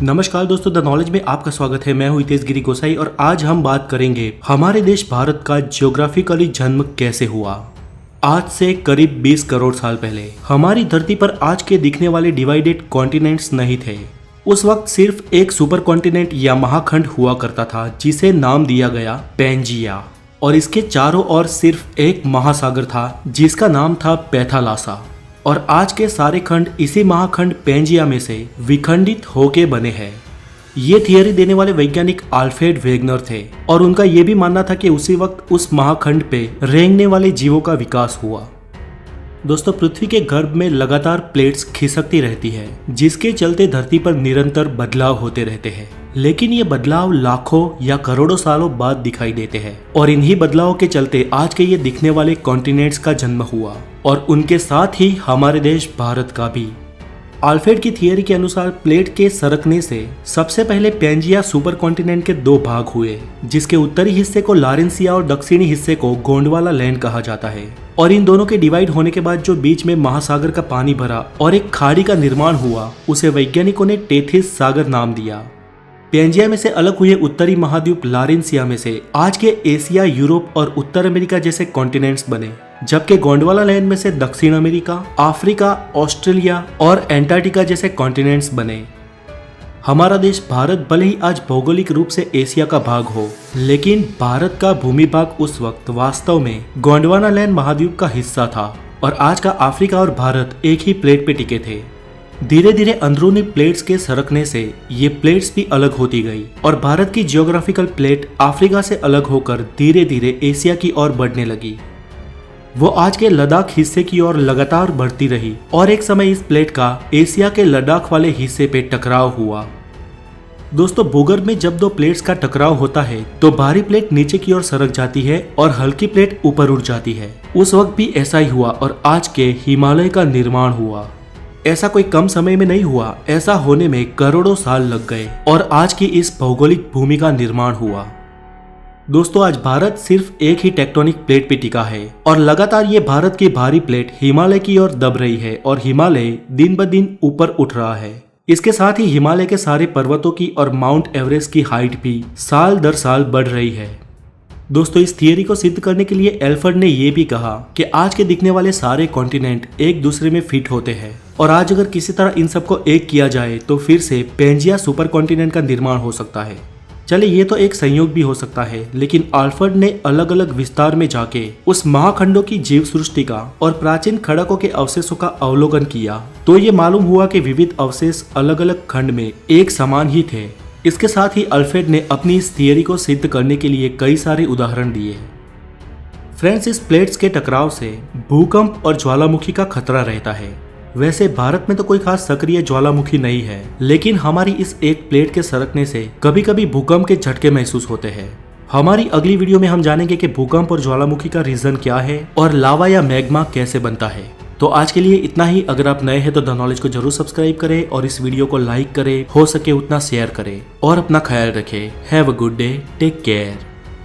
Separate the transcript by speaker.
Speaker 1: नमस्कार दोस्तों, the knowledge में आपका स्वागत है। मैं हूं हितेश गिरी गोसाई और आज हम बात करेंगे हमारे देश भारत का ज्योग्राफिकली जन्म कैसे हुआ। आज से करीब 20 करोड़ साल पहले हमारी धरती पर आज के दिखने वाले डिवाइडेड कॉन्टिनेंट्स नहीं थे। उस वक्त सिर्फ एक सुपर कॉन्टिनेंट या महाखंड हुआ करता था जिसे नाम दिया गया पैंजिया, और इसके चारों ओर सिर्फ एक महासागर था जिसका नाम था पैथालासा। और आज के सारे खंड इसी महाखंड पैंजिया में से विखंडित होके बने हैं। ये थियरी देने वाले वैज्ञानिक अल्फ्रेड वेगनर थे और उनका यह भी मानना था कि उसी वक्त उस महाखंड पे रेंगने वाले जीवों का विकास हुआ। दोस्तों, पृथ्वी के गर्भ में लगातार प्लेट्स खिसकती रहती है जिसके चलते धरती पर निरंतर बदलाव होते रहते हैं, लेकिन ये बदलाव लाखों या करोड़ों सालों बाद दिखाई देते हैं। और इन्हीं बदलावों के चलते आज के ये दिखने वाले कॉन्टिनेंट्स का जन्म हुआ और उनके साथ ही हमारे देश भारत का भी। अल्फ्रेड की थियरी के अनुसार प्लेट के सरकने से सबसे पहले पैंजिया सुपर कॉन्टिनेंट के दो भाग हुए, जिसके उत्तरी हिस्से को लारेंसिया और दक्षिणी हिस्से को गोंडवाना लैंड कहा जाता है। और इन दोनों के डिवाइड होने के बाद जो बीच में महासागर का पानी भरा और एक खाड़ी का निर्माण हुआ, उसे वैज्ञानिकों ने टेथिस सागर नाम दिया। पैंजिया में से अलग हुए उत्तरी महाद्वीप लारेंसिया में से आज के एशिया, यूरोप और उत्तर अमेरिका जैसे कॉन्टिनेंट्स बने, जबकि गोंडवाना लैंड में से दक्षिण अमेरिका, अफ्रीका, ऑस्ट्रेलिया और एंटार्क्टिका जैसे कॉन्टिनेंट्स बने। हमारा देश भारत भले ही आज भौगोलिक रूप से एशिया का भाग हो, लेकिन भारत का भूमि भाग उस वक्त वास्तव में गोंडवाना लैंड महाद्वीप का हिस्सा था और आज का अफ्रीका और भारत एक ही प्लेट पे टिके थे। धीरे धीरे अंदरूनी प्लेट्स के सरकने से ये प्लेट्स भी अलग होती गई और भारत की जियोग्राफिकल प्लेट अफ्रीका से अलग होकर धीरे धीरे एशिया की ओर बढ़ने लगी। वो आज के लद्दाख हिस्से की ओर लगातार बढ़ती रही और एक समय इस प्लेट का एशिया के लद्दाख वाले हिस्से पे टकराव हुआ। दोस्तों, भूगर्भ में जब दो प्लेट्स का टकराव होता है तो भारी प्लेट नीचे की ओर सरक जाती है और हल्की प्लेट ऊपर उठ जाती है। उस वक्त भी ऐसा ही हुआ और आज के हिमालय का निर्माण हुआ। ऐसा कोई कम समय में नहीं हुआ, ऐसा होने में करोड़ों साल लग गए और आज की इस भौगोलिक भूमि का निर्माण हुआ। दोस्तों, आज भारत सिर्फ एक ही टेक्टोनिक प्लेट पे टिका है और लगातार ये भारत की भारी प्लेट हिमालय की ओर दब रही है और हिमालय दिन ब दिन ऊपर उठ रहा है। इसके साथ ही हिमालय के सारे पर्वतों की और माउंट एवरेस्ट की हाइट भी साल दर साल बढ़ रही है। दोस्तों, इस थियरी को सिद्ध करने के लिए अल्फ्रेड ने यह भी कहा कि आज के दिखने वाले सारे कॉन्टिनेंट एक दूसरे में फिट होते हैं और आज अगर किसी तरह इन सबको एक किया जाए तो फिर से पैंजिया सुपर कॉन्टिनेंट का निर्माण हो सकता है। चले, ये तो एक संयोग भी हो सकता है, लेकिन अल्फ्रेड ने अलग अलग विस्तार में जाके उस महाखंडों की जीव सृष्टि का और प्राचीन खड़कों के अवशेषों का अवलोकन किया तो ये मालूम हुआ कि विविध अवशेष अलग अलग खंड में एक समान ही थे। इसके साथ ही अल्फ्रेड ने अपनी इस थियरी को सिद्ध करने के लिए कई सारे उदाहरण दिए। फ्रेंड्स, इस प्लेट्स के टकराव से भूकंप और ज्वालामुखी का खतरा रहता है। वैसे भारत में तो कोई खास सक्रिय ज्वालामुखी नहीं है, लेकिन हमारी इस एक प्लेट के सरकने से कभी कभी भूकंप के झटके महसूस होते हैं। हमारी अगली वीडियो में हम जानेंगे कि भूकंप और ज्वालामुखी का रीजन क्या है और लावा या मैग्मा कैसे बनता है। तो आज के लिए इतना ही। अगर आप नए हैं तो द नॉलेज को जरूर सब्सक्राइब करें और इस वीडियो को लाइक करें, हो सके उतना शेयर करें और अपना ख्याल रखें। Have a good day, take care.